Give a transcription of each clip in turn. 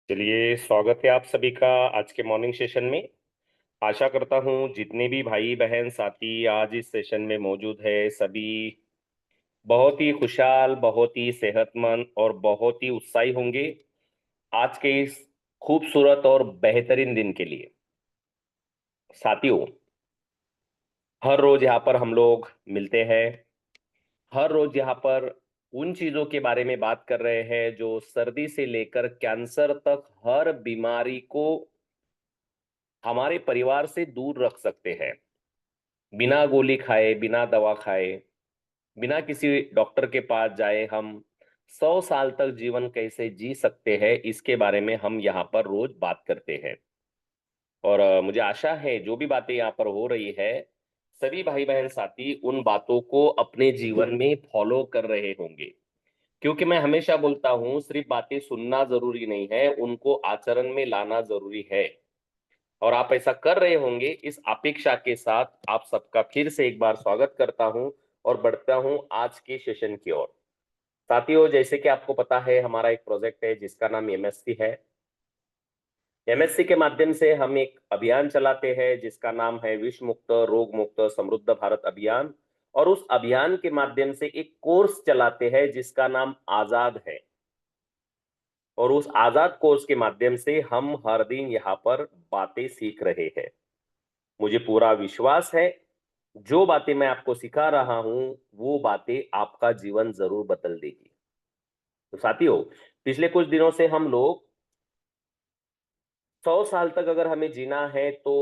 चलिए, स्वागत है आप सभी का आज के मॉर्निंग सेशन में। आशा करता हूँ जितने भी भाई बहन साथी आज इस सेशन में मौजूद है, सभी बहुत ही खुशहाल, बहुत ही सेहतमंद और बहुत ही उत्साही होंगे आज के इस खूबसूरत और बेहतरीन दिन के लिए। साथियों, हर रोज यहाँ पर हम लोग मिलते हैं। हर रोज यहाँ पर उन चीजों के बारे में बात कर रहे हैं जो सर्दी से लेकर कैंसर तक हर बीमारी को हमारे परिवार से दूर रख सकते हैं। बिना गोली खाए, बिना दवा खाए, बिना किसी डॉक्टर के पास जाए हम 100 साल तक जीवन कैसे जी सकते हैं, इसके बारे में हम यहाँ पर रोज बात करते हैं। और मुझे आशा है जो भी बातें यहाँ पर हो रही है, सभी भाई बहन साथी उन बातों को अपने जीवन में फॉलो कर रहे होंगे। क्योंकि मैं हमेशा बोलता हूँ, सिर्फ बातें सुनना जरूरी नहीं है, उनको आचरण में लाना जरूरी है। और आप ऐसा कर रहे होंगे, इस अपेक्षा के साथ आप सबका फिर से एक बार स्वागत करता हूं और बढ़ता हूं आज के सेशन की ओर। साथियों, जैसे कि आपको पता है, हमारा एक प्रोजेक्ट है जिसका नाम एमएससी है। एमएससी के माध्यम से हम एक अभियान चलाते हैं जिसका नाम है विश्व मुक्त रोग मुक्त समृद्ध भारत अभियान। और उस अभियान के माध्यम से एक कोर्स चलाते हैं जिसका नाम आजाद है। और उस आजाद कोर्स के माध्यम से हम हर दिन यहाँ पर बातें सीख रहे हैं। मुझे पूरा विश्वास है, जो बातें मैं आपको सिखा रहा हूं वो बातें आपका जीवन जरूर बदल देगी। तो साथियों, पिछले कुछ दिनों से हम लोग 100 साल तक अगर हमें जीना है तो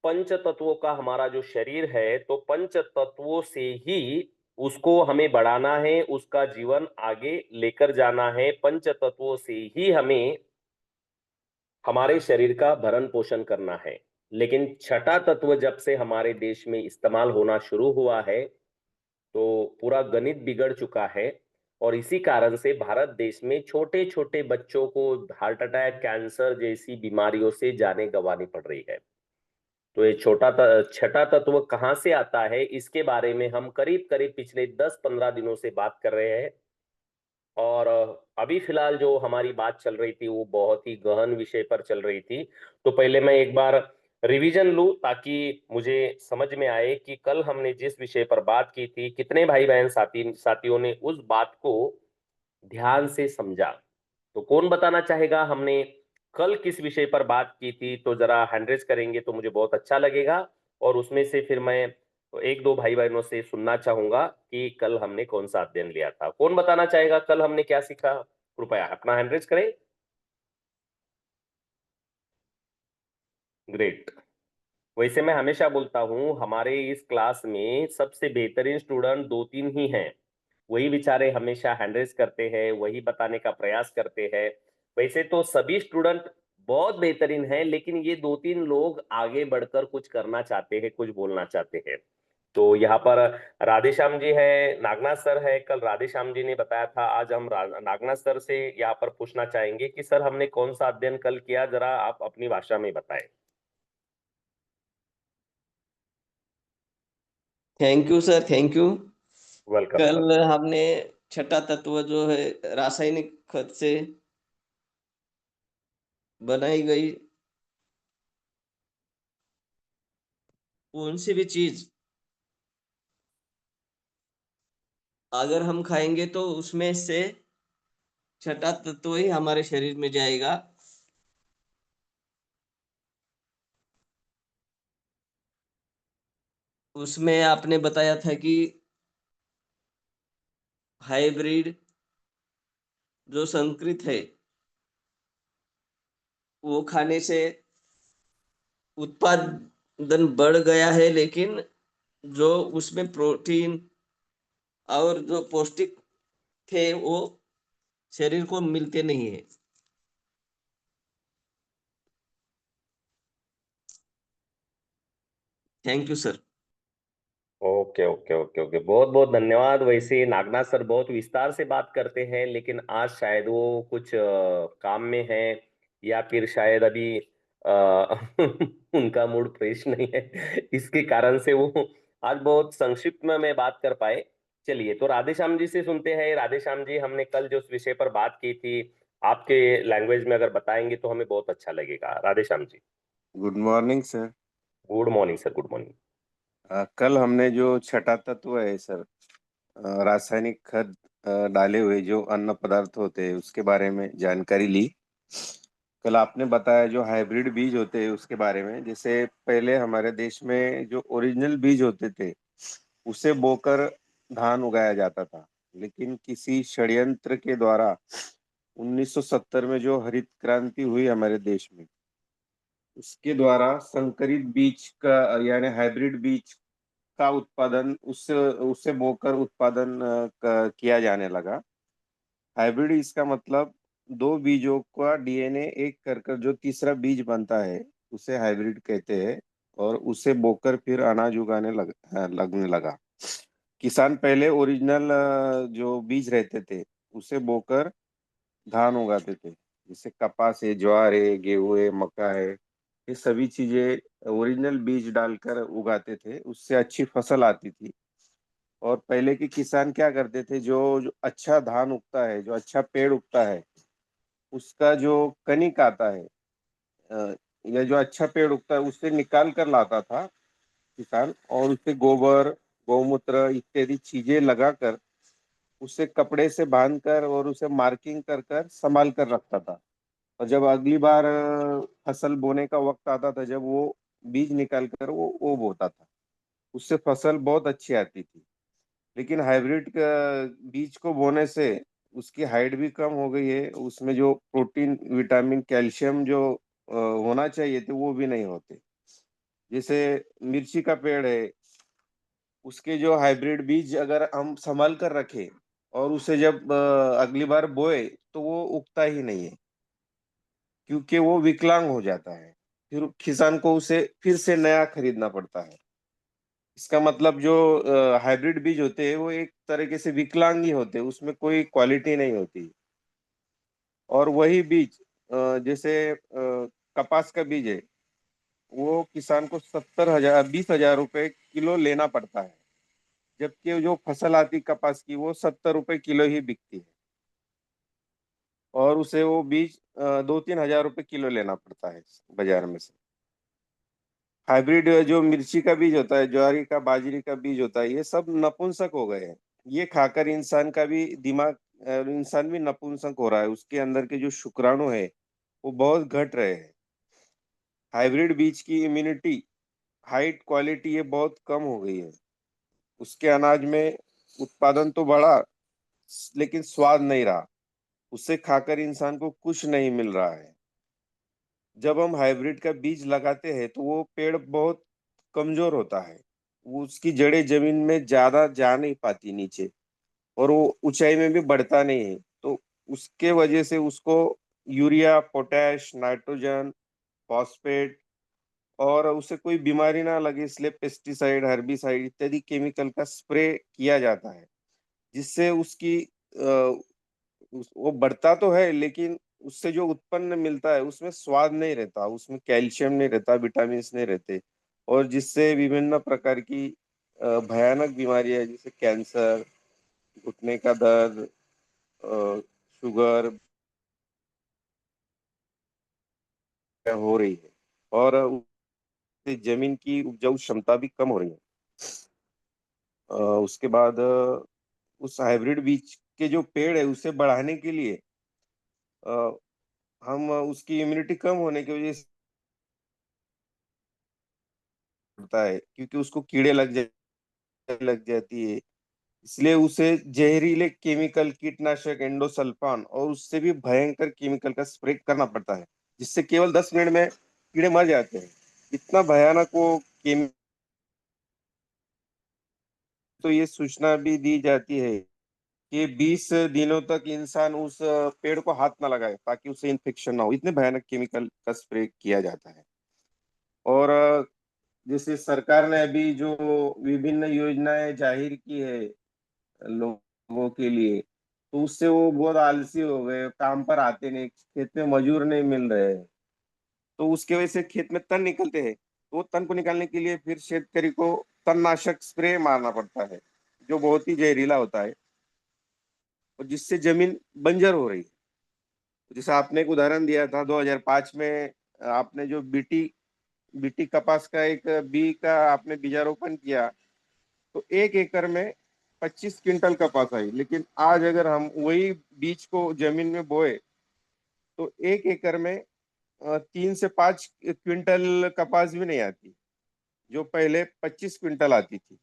पंच तत्वों का हमारा जो शरीर है, तो पंच तत्वों से ही उसको हमें बढ़ाना है, उसका जीवन आगे लेकर जाना है। पंच तत्वों से ही हमें हमारे शरीर का भरण पोषण करना है। लेकिन छठा तत्व जब से हमारे देश में इस्तेमाल होना शुरू हुआ है, तो पूरा गणित बिगड़ चुका है। और इसी कारण से भारत देश में छोटे छोटे बच्चों को हार्ट अटैक, कैंसर जैसी बीमारियों से जाने गंवानी पड़ रही है। तो ये छठा तत्व कहाँ से आता है, इसके बारे में हम करीब करीब पिछले 10-15 दिनों से बात कर रहे हैं। और अभी फिलहाल जो हमारी बात चल रही थी वो बहुत ही गहन विषय पर चल रही थी। तो पहले मैं एक बार रिवीजन लूं ताकि मुझे समझ में आए कि कल हमने जिस विषय पर बात की थी, कितने भाई बहन साथियों ने उस बात को ध्यान से समझा। तो कौन बताना चाहेगा हमने कल किस विषय पर बात की थी? तो जरा हैंड रेज करेंगे तो मुझे बहुत अच्छा लगेगा। और उसमें से फिर मैं एक दो भाई बहनों से सुनना चाहूंगा कि कल हमने कौन सा अध्ययन लिया था। कौन बताना चाहेगा कल हमने क्या सीखा? कृपया अपना हैंड रेज करें। ग्रेट। वैसे मैं हमेशा बोलता हूँ, हमारे इस क्लास में सबसे बेहतरीन स्टूडेंट दो तीन ही हैं। वही बेचारे हमेशा हैंडरेस करते हैं, वही बताने का प्रयास करते हैं। वैसे तो सभी स्टूडेंट बहुत बेहतरीन हैं, लेकिन ये दो तीन लोग आगे बढ़कर कुछ करना चाहते हैं, कुछ बोलना चाहते हैं। तो यहाँ पर राधेश्याम जी है, नागनाथ सर है। कल राधेश्याम जी ने बताया था, आज हम नागनाथ सर से यहाँ पर पूछना चाहेंगे कि सर हमने कौन सा अध्ययन कल किया, जरा आप अपनी भाषा में बताएं। Thank you sir, thank you. Welcome sir. कल हमने छठा तत्व जो है रासायनिक खाद से बनाई गई कौन सी भी चीज अगर हम खाएंगे तो उसमें से छठा तत्व ही हमारे शरीर में जाएगा। उसमें आपने बताया था कि हाइब्रिड जो संकरित है वो खाने से उत्पादन बढ़ गया है, लेकिन जो उसमें प्रोटीन और जो पौष्टिक थे वो शरीर को मिलते नहीं है। Thank you sir. Okay okay okay okay, बहुत बहुत धन्यवाद। वैसे नागनाथ सर बहुत विस्तार से बात करते हैं, लेकिन आज शायद वो कुछ काम में है, या फिर शायद अभी उनका मूड फ्रेश नहीं है, इसके कारण से वो आज बहुत संक्षिप्त में मैं बात कर पाए। चलिए, तो राधेश्याम जी से सुनते हैं। राधेश्याम जी, हमने कल जो उस विषय पर बात की थी, आपके लैंग्वेज में अगर बताएंगे तो हमें बहुत अच्छा लगेगा। Radhe Shyam ji. Good morning sir. Good morning sir, good morning. कल हमने जो छठा तत्व है सर, रासायनिक खाद डाले हुए जो अन्न पदार्थ होते हैं उसके बारे में जानकारी ली। कल आपने बताया जो हाइब्रिड बीज होते हैं उसके बारे में, जैसे पहले हमारे देश में जो ओरिजिनल बीज होते थे उसे बोकर धान उगाया जाता था, लेकिन किसी षड्यंत्र के द्वारा 1970 में जो हरित क्रांति हुई हमारे देश में, उसके द्वारा संकरित बीज का यानी हाइब्रिड बीज का उत्पादन उससे उससे बोकर उत्पादन किया जाने लगा। हाइब्रिड इसका मतलब दो बीजों का डीएनए एक कर कर जो तीसरा बीज बनता है उसे हाइब्रिड कहते हैं, और उसे बोकर फिर अनाज लगने लगा। किसान पहले ओरिजिनल जो बीज रहते थे उसे बोकर धान उगाते थे, जैसे कपास है, ज्वार है, गेहूं है, मक्का है, ये सभी चीजें ओरिजिनल बीज डालकर उगाते थे, उससे अच्छी फसल आती थी। और पहले के किसान क्या करते थे, जो अच्छा धान उगता है, जो अच्छा पेड़ उगता है, उसका जो कनिक आता है, अ, या जो अच्छा पेड़ उगता है उसे निकाल कर लाता था किसान, और उसे गोबर, गौमूत्र इत्यादि चीजें लगाकर उसे कपड़े से बांध कर और उसे मार्किंग कर कर संभाल कर रखता था। और जब अगली बार फसल बोने का वक्त आता था, जब वो बीज निकाल कर वो बोता था, उससे फसल बहुत अच्छी आती थी। लेकिन हाइब्रिड का बीज को बोने से उसकी हाइट भी कम हो गई है, उसमें जो प्रोटीन, विटामिन, कैल्शियम जो होना चाहिए थे वो भी नहीं होते। जैसे मिर्ची का पेड़ है, उसके जो हाइब्रिड बीज अगर हम संभाल कर रखें और उसे जब अगली बार बोए तो वो उगता ही नहीं है, क्योंकि वो विकलांग हो जाता है। फिर किसान को उसे फिर से नया खरीदना पड़ता है। इसका मतलब जो हाइब्रिड बीज होते हैं वो एक तरीके से विकलांग ही होते हैं, उसमें कोई क्वालिटी नहीं होती। और वही बीज जैसे कपास का बीज है, वो किसान को 70,000 20,000 रुपए किलो लेना पड़ता है, जबकि जो फसल आती कपास की वो 70 रुपए किलो ही बिकती है, और उसे वो बीज 2-3 हजार रुपए किलो लेना पड़ता है बाजार में से। हाइब्रिड जो मिर्ची का बीज होता है, ज्वारी का, बाजरी का बीज होता है, ये सब नपुंसक हो गए हैं। ये खाकर इंसान का भी दिमाग, इंसान भी नपुंसक हो रहा है, उसके अंदर के जो शुक्राणु है वो बहुत घट रहे हैं। हाइब्रिड बीज की इम्यूनिटी, हाइट, क्वालिटी ये बहुत कम हो गई है। उसके अनाज में उत्पादन तो बढ़ा, लेकिन स्वाद नहीं रहा, उसे खाकर इंसान को कुछ नहीं मिल रहा है। जब हम हाइब्रिड का बीज लगाते हैं तो वो पेड़ बहुत कमजोर होता है, वो उसकी जड़ें जमीन में ज्यादा जा नहीं पाती नीचे, और वो ऊंचाई में भी बढ़ता नहीं है। तो उसके वजह से उसको यूरिया, पोटैश, नाइट्रोजन, फॉस्फेट, और उसे कोई बीमारी ना लगे इसलिए पेस्टिसाइड, हर्बिसाइड इत्यादि केमिकल का स्प्रे किया जाता है, जिससे उसकी वो बढ़ता तो है, लेकिन उससे जो उत्पन्न मिलता है उसमें स्वाद नहीं रहता, उसमें कैल्शियम नहीं रहता, विटामिन नहीं रहते, और जिससे विभिन्न प्रकार की भयानक बीमारियां जैसे कैंसर, घुटने का दर्द, शुगर हो रही है, और उससे जमीन की उपजाऊ क्षमता भी कम हो रही है। उसके बाद उस हाइब्रिड बीज के जो पेड़ है उसे बढ़ाने के लिए अ, हम उसकी इम्यूनिटी कम होने की वजह से होता है, क्योंकि उसको कीड़े लग जाती है, इसलिए उसे जहरीले केमिकल, कीटनाशक, एंडोसल्फान और उससे भी भयंकर केमिकल का स्प्रे करना पड़ता है, जिससे केवल 10 मिनट में कीड़े मर जाते हैं। इतना भयानक वो केमिकल। तो ये सूचना भी दी जाती है कि 20 दिनों तक इंसान उस पेड़ को हाथ ना लगाए ताकि उसे इन्फेक्शन ना हो, इतने भयानक केमिकल का स्प्रे किया जाता है। और जैसे सरकार ने अभी जो विभिन्न योजनाएं जाहिर की है लोगों के लिए, तो उससे वो बहुत आलसी हो गए, काम पर आते नहीं, खेत में मजूर नहीं मिल रहे हैं, तो उसके वजह से खेत में तन निकलते हैं, तो वो तन को निकालने के लिए फिर शेतकरी को तणनाशक स्प्रे मारना पड़ता है, जो बहुत ही जहरीला होता है, और जिससे जमीन बंजर हो रही है। जैसे आपने एक उदाहरण दिया था 2005 में, आपने जो बीटी कपास का एक बी का आपने बीजारोपण किया, तो 1 एकड़ में 25 क्विंटल कपास आई। लेकिन आज अगर हम वही बीज को जमीन में बोए तो 1 एकड़ में 3 से 5 क्विंटल कपास भी नहीं आती, जो पहले 25 क्विंटल आती थी।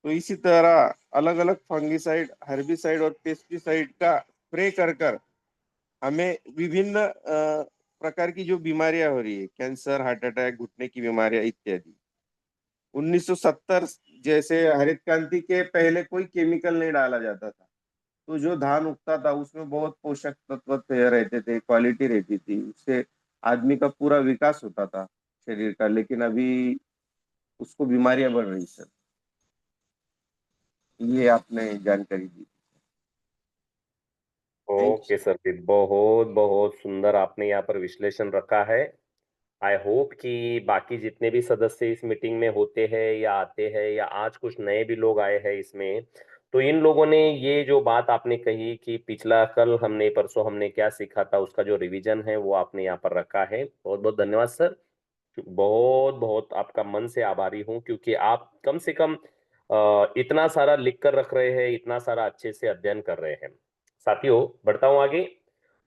तो इसी तरह अलग अलग फंगिसाइड, हर्बिसाइड और पेस्टिसाइड का स्प्रे कर कर हमें विभिन्न प्रकार की जो बीमारियां हो रही है, कैंसर, हार्ट अटैक, घुटने की बीमारियां इत्यादि, 1970 जैसे हरित क्रांति के पहले कोई केमिकल नहीं डाला जाता था, तो जो धान उगता था उसमें बहुत पोषक तत्व रहते थे, क्वालिटी रहती थी, उससे आदमी का पूरा विकास होता था शरीर का। लेकिन अभी उसको बीमारियां बढ़ रही सर, ये आपने जानकारी दी। Thank you. ओके सर, बहुत बहुत सुंदर आपने यहाँ पर विश्लेषण रखा है। आई होप कि बाकी जितने भी सदस्य इस मीटिंग में होते हैं या आते हैं, या आज कुछ नए भी लोग आए हैं इसमें, तो इन लोगों ने ये जो बात आपने कही कि पिछला कल हमने परसों हमने क्या सीखा था, उसका जो रिवीजन है वो आपने यहाँ पर रखा है। बहुत बहुत धन्यवाद सर। बहुत बहुत आपका मन से आभारी हूँ, क्योंकि आप कम से कम इतना सारा लिख कर रख रहे हैं, इतना सारा अच्छे से अध्ययन कर रहे हैं। साथियों, बढ़ता हूँ आगे।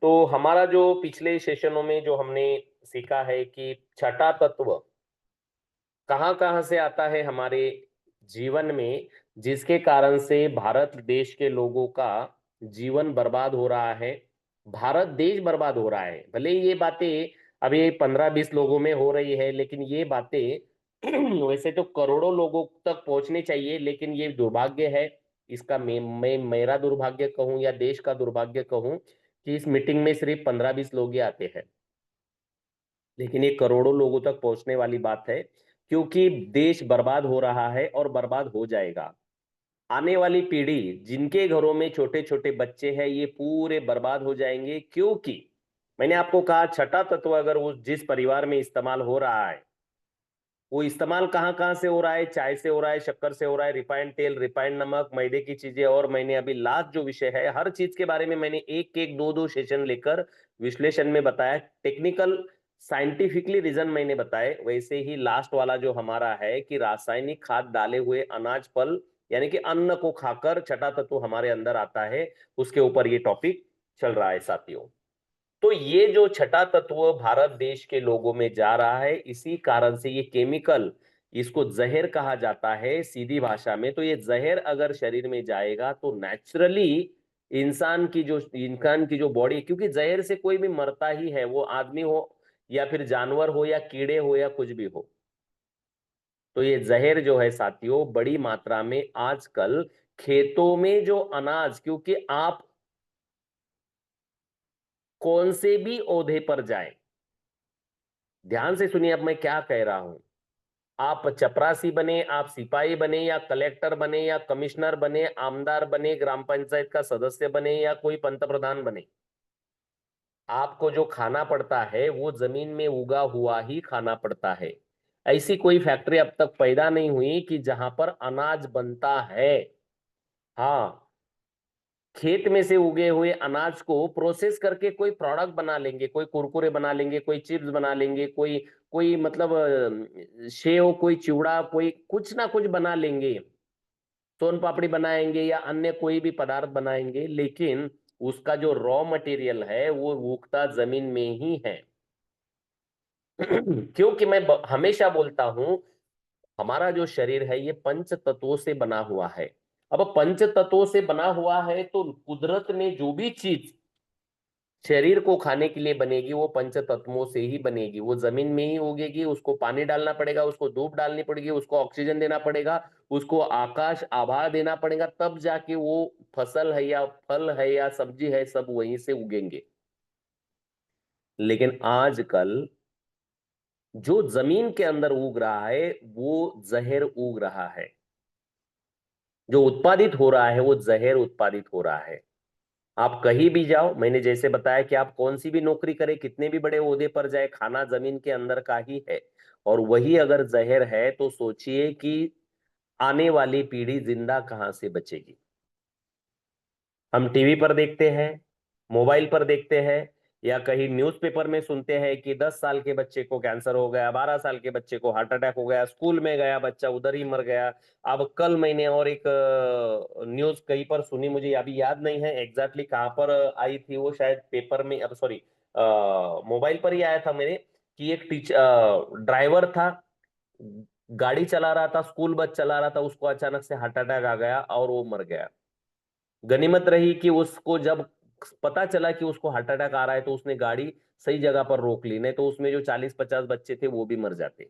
तो हमारा जो पिछले सेशनों में जो हमने सीखा है कि छठा तत्व कहाँ कहाँ से आता है हमारे जीवन में, जिसके कारण से भारत देश के लोगों का जीवन बर्बाद हो रहा है, भारत देश बर्बाद हो रहा है। भले ही ये बातें अभी 15-20 लोगों में हो रही है, लेकिन ये बातें वैसे तो करोड़ों लोगों तक पहुंचनी चाहिए, लेकिन ये दुर्भाग्य है। इसका मैं मेरा दुर्भाग्य कहूं या देश का दुर्भाग्य कहूं कि इस मीटिंग में सिर्फ 15-20 लोग ही आते हैं, लेकिन ये करोड़ों लोगों तक पहुंचने वाली बात है, क्योंकि देश बर्बाद हो रहा है और बर्बाद हो जाएगा। आने वाली पीढ़ी, जिनके घरों में छोटे छोटे बच्चे हैं, ये पूरे बर्बाद हो जाएंगे। क्योंकि मैंने आपको कहा, छठा तत्व अगर वो जिस परिवार में इस्तेमाल हो रहा है, वो इस्तेमाल कहाँ कहाँ से हो रहा है, चाय से हो रहा है, शक्कर से हो रहा है, रिफाइंड तेल, रिफाइंड नमक, मैदे की चीजें, और मैंने अभी लास्ट जो विषय है, हर चीज के बारे में मैंने एक एक दो दो सेशन लेकर विश्लेषण में बताया, टेक्निकल साइंटिफिकली रीजन मैंने बताए। वैसे ही लास्ट वाला जो हमारा है कि रासायनिक खाद डाले हुए अनाज, फल, यानी कि अन्न को खाकर छठा तत्व हमारे अंदर आता है, उसके ऊपर ये टॉपिक चल रहा है साथियों। तो ये जो छठा तत्व भारत देश के लोगों में जा रहा है, इसी कारण से ये केमिकल, इसको जहर कहा जाता है सीधी भाषा में। तो ये जहर अगर शरीर में जाएगा तो नेचुरली इंसान की जो बॉडी, क्योंकि जहर से कोई भी मरता ही है, वो आदमी हो या फिर जानवर हो या कीड़े हो या कुछ भी हो। तो ये जहर जो है साथियों, बड़ी मात्रा में आजकल खेतों में जो अनाज, क्योंकि आप कौन से भी ओहदे पर जाएं, ध्यान से सुनिए अब मैं क्या कह रहा हूं। आप चपरासी बने, आप सिपाही बने, या कलेक्टर बने, या कमिश्नर बने, आमदार बने, ग्राम पंचायत का सदस्य बने, या कोई पंतप्रधान बने, आपको जो खाना पड़ता है वो जमीन में उगा हुआ ही खाना पड़ता है। ऐसी कोई फैक्ट्री अब तक पैदा नहीं हुई कि जहां पर अनाज बनता है। हाँ, खेत में से उगे हुए अनाज को प्रोसेस करके कोई प्रोडक्ट बना लेंगे, कोई कुरकुरे बना लेंगे, कोई चिप्स बना लेंगे, कोई कोई मतलब सेव, कोई चिवड़ा, कोई कुछ ना कुछ बना लेंगे, सोन पापड़ी बनाएंगे या अन्य कोई भी पदार्थ बनाएंगे, लेकिन उसका जो रॉ मटेरियल है वो उगता जमीन में ही है। क्योंकि मैं हमेशा बोलता हूं, हमारा जो शरीर है ये पंच तत्वों से बना हुआ है। अब पंच तत्वों से बना हुआ है, तो कुदरत ने जो भी चीज शरीर को खाने के लिए बनेगी वो पंच तत्वों से ही बनेगी। वो जमीन में ही उगेगी, उसको पानी डालना पड़ेगा, उसको धूप डालनी पड़ेगी, उसको ऑक्सीजन देना पड़ेगा, उसको आकाश आभा देना पड़ेगा, तब जाके वो फसल है या फल है या सब्जी है, सब वहीं से उगेंगे। लेकिन आजकल जो जमीन के अंदर उग रहा है वो जहर उग रहा है, जो उत्पादित हो रहा है वो जहर उत्पादित हो रहा है। आप कहीं भी जाओ, मैंने जैसे बताया कि आप कौन सी भी नौकरी करें, कितने भी बड़े ओहदे पर जाए, खाना जमीन के अंदर का ही है, और वही अगर जहर है तो सोचिए कि आने वाली पीढ़ी जिंदा कहां से बचेगी। हम टीवी पर देखते हैं, मोबाइल पर देखते हैं या कहीं न्यूज़पेपर में सुनते हैं कि 10 साल के बच्चे को कैंसर हो गया, 12 साल के बच्चे को हार्ट अटैक हो गया, स्कूल में गया बच्चा उधर ही मर गया। अब कल मैंने और एक न्यूज़ कहीं पर सुनी, मुझे अभी याद नहीं है एग्जैक्टली कहाँ पर आई थी वो, शायद पेपर में, अब सॉरी मोबाइल पर ही आया था मेरे, कि एक ड्राइवर था, गाड़ी चला रहा था, स्कूल बस चला रहा था, उसको अचानक से हार्ट अटैक आ गया और वो मर गया। गनीमत रही कि उसको जब पता चला कि उसको हार्ट अटैक आ रहा है तो उसने गाड़ी सही जगह पर रोक ली, नहीं तो उसमें जो 40-50 बच्चे थे वो भी मर जाते।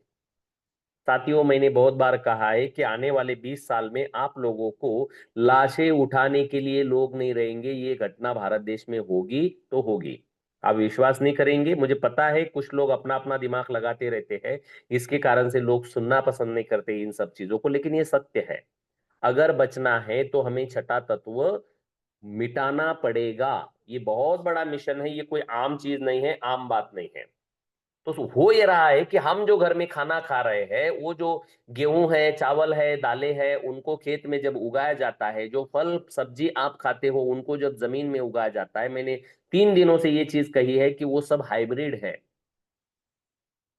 साथियों, मैंने बहुत बार कहा है कि आने वाले 20 साल में आप लोगों को लाशें उठाने के लिए लोग नहीं रहेंगे। ये घटना भारत देश में होगी तो होगी। आप विश्वास नहीं करेंगे, मुझे पता है कुछ लोग अपना अपना दिमाग लगाते रहते हैं, इसके कारण से लोग सुनना पसंद नहीं करते इन सब चीजों को, लेकिन ये सत्य है। अगर बचना है तो हमें छठा तत्व मिटाना पड़ेगा। ये बहुत बड़ा मिशन है, ये कोई आम चीज नहीं है, आम बात नहीं है। तो हो ये रहा है कि हम जो घर में खाना खा रहे हैं, वो जो गेहूं है, चावल है, दालें हैं, उनको खेत में जब उगाया जाता है, जो फल सब्जी आप खाते हो उनको जब जमीन में उगाया जाता है, मैंने 3 दिनों से ये चीज कही है कि वो सब हाइब्रिड है।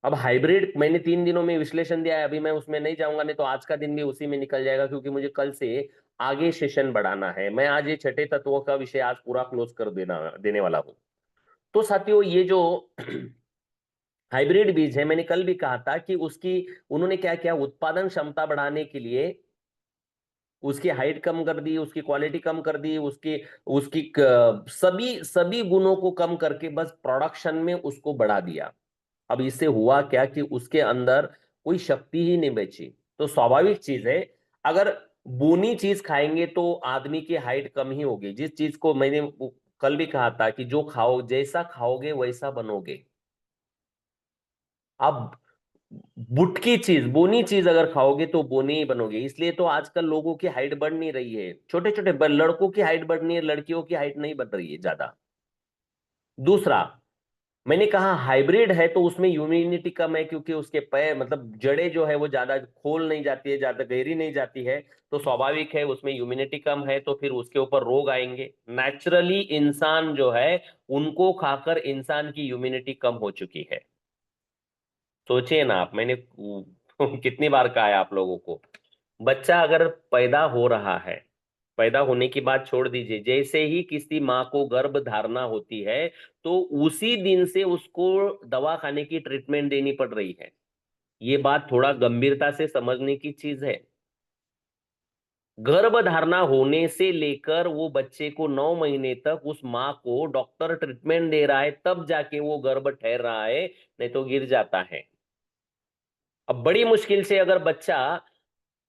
अब हाइब्रिड मैंने 3 दिनों में विश्लेषण दिया है, अभी मैं उसमें नहीं जाऊंगा, नहीं तो आज का दिन भी उसी में निकल जाएगा, क्योंकि मुझे कल से आगे सेशन बढ़ाना है। मैं आज ये छठे तत्वों का विषय आज पूरा क्लोज कर देने वाला हूं। तो साथियों, ये जो हाइब्रिड बीज है, मैंने कल भी कहा था कि उसकी उन्होंने क्या किया, उत्पादन क्षमता बढ़ाने के लिए उसकी हाइट कम कर दी, उसकी क्वालिटी कम कर दी, उसकी उसकी सभी सभी गुणों को कम करके बस प्रोडक्शन में उसको बढ़ा दिया। अब इससे हुआ क्या कि उसके अंदर कोई शक्ति ही नहीं बची। तो स्वाभाविक चीज है, अगर बोनी चीज खाएंगे तो आदमी की हाइट कम ही होगी। जिस चीज को मैंने कल भी कहा था कि जो खाओ, जैसा खाओगे वैसा बनोगे। अब बुटकी चीज, बोनी चीज अगर खाओगे तो बोनी ही बनोगे। इसलिए तो आजकल लोगों की हाइट बढ़ नहीं रही है, छोटे छोटे लड़कों की हाइट बढ़ रही है, लड़कियों की हाइट नहीं बढ़ रही है ज्यादा। दूसरा, मैंने कहा हाइब्रिड है तो उसमें ह्यूमिडिटी कम है, क्योंकि उसके पैर मतलब जड़ें जो है वो ज्यादा खोल नहीं जाती है, ज्यादा गहरी नहीं जाती है, तो स्वाभाविक है उसमें ह्यूमिडिटी कम है, तो फिर उसके ऊपर रोग आएंगे नेचुरली। इंसान जो है उनको खाकर इंसान की ह्यूमिडिटी कम हो चुकी है। सोचिए ना आप, मैंने कितनी बार कहा है आप लोगों को, बच्चा अगर पैदा हो रहा है, पैदा होने की बात छोड़ दीजिए, जैसे ही किसी माँ को गर्भ धारणा होती है तो उसी दिन से उसको दवा खाने की ट्रीटमेंट देनी पड़ रही है। ये बात थोड़ा गंभीरता से समझने की चीज है। गर्भ धारणा होने से लेकर वो बच्चे को 9 महीने तक उस माँ को डॉक्टर ट्रीटमेंट दे रहा है, तब जाके वो गर्भ ठहर रहा है, नहीं तो गिर जाता है। अब बड़ी मुश्किल से अगर बच्चा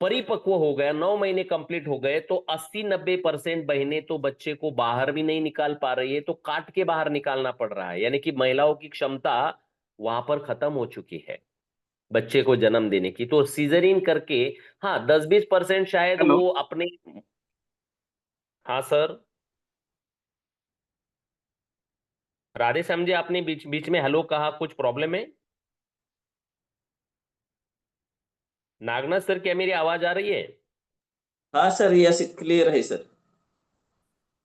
परिपक्व हो गया, 9 महीने कंप्लीट हो गए, तो 80-90% बहनें तो बच्चे को बाहर भी नहीं निकाल पा रही है, तो काट के बाहर निकालना पड़ रहा है। यानी कि महिलाओं की क्षमता वहां पर खत्म हो चुकी है बच्चे को जन्म देने की, तो सीजरिन करके। हाँ, 10-20% शायद हेलो। वो अपने। हाँ सर। राधे श्याम जी, आपने बीच बीच में हेलो कहा, कुछ प्रॉब्लम है? नागनाथ सर, क्या मेरी आवाज आ रही है? हाँ सर, यस क्लियर है सर।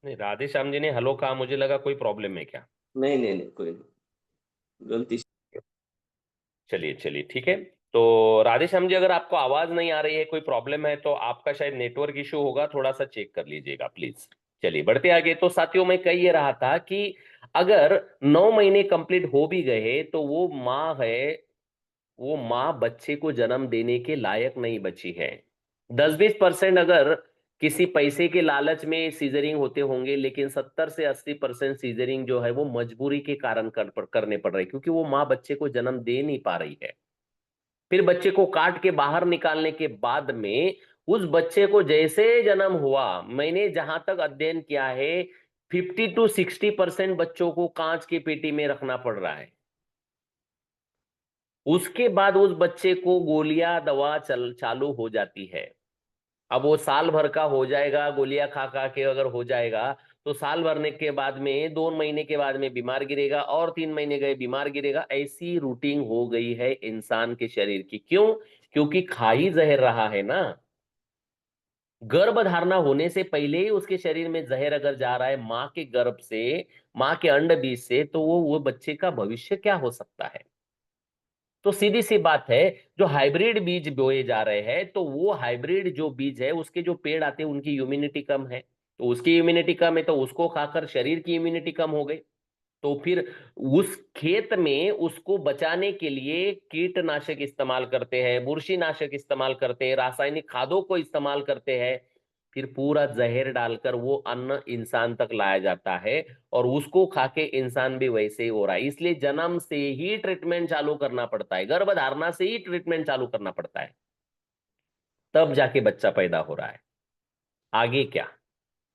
नहीं, राधे श्याम जी ने हेलो कहा, मुझे लगा कोई प्रॉब्लम है क्या। नहीं नहीं नहीं, कोई नहीं, गलती से। चलिए चलिए, ठीक है। तो राधेश्याम जी, अगर आपको आवाज नहीं आ रही है, कोई प्रॉब्लम है, तो आपका शायद नेटवर्क इशू होगा, थोड़ा सा चेक कर लीजिएगा प्लीज। चलिए बढ़ते आगे। तो साथियों, मैं कह ये रहा था कि अगर 9 महीने कंप्लीट हो भी गए तो वो माँ है, वो माँ बच्चे को जन्म देने के लायक नहीं बची है। 10-20% अगर किसी पैसे के लालच में सीजरिंग होते होंगे, लेकिन 70 से 80% सीजरिंग जो है वो मजबूरी के कारण करने पड़ रहे हैं, क्योंकि वो माँ बच्चे को जन्म दे नहीं पा रही है। फिर बच्चे को काट के बाहर निकालने के बाद में उस बच्चे को जैसे जन्म हुआ, मैंने जहां तक अध्ययन किया है, 50-60% बच्चों को कांच की पेटी में रखना पड़ रहा है। उसके बाद उस बच्चे को गोलियां दवा चालू हो जाती है। अब वो साल भर का हो जाएगा, गोलियां खा खा के अगर हो जाएगा, तो साल भरने के बाद में 2 महीने के बाद में बीमार गिरेगा, और 3 महीने गए बीमार गिरेगा। ऐसी रूटीन हो गई है इंसान के शरीर की। क्यों? क्योंकि खा ही जहर रहा है ना। गर्भधारणा होने से पहले ही उसके शरीर में जहर अगर जा रहा है माँ के गर्भ से, माँ के अंड बीज से, तो वो बच्चे का भविष्य क्या हो सकता है। तो सीधी सी बात है, जो हाइब्रिड बीज बोए जा रहे हैं, तो वो हाइब्रिड जो बीज है उसके जो पेड़ आते हैं उनकी इम्यूनिटी कम है, तो उसकी इम्यूनिटी कम है तो उसको खाकर शरीर की इम्यूनिटी कम हो गई। तो फिर उस खेत में उसको बचाने के लिए कीटनाशक इस्तेमाल करते हैं, बुरशीनाशक इस्तेमाल करते हैं, रासायनिक खादों को इस्तेमाल करते हैं, फिर पूरा जहर डालकर वो अन्न इंसान तक लाया जाता है, और उसको खा के इंसान भी वैसे ही हो रहा है। इसलिए जन्म से ही ट्रीटमेंट चालू करना पड़ता है, गर्भधारणा से ही ट्रीटमेंट चालू करना पड़ता है, तब जाके बच्चा पैदा हो रहा है। आगे क्या,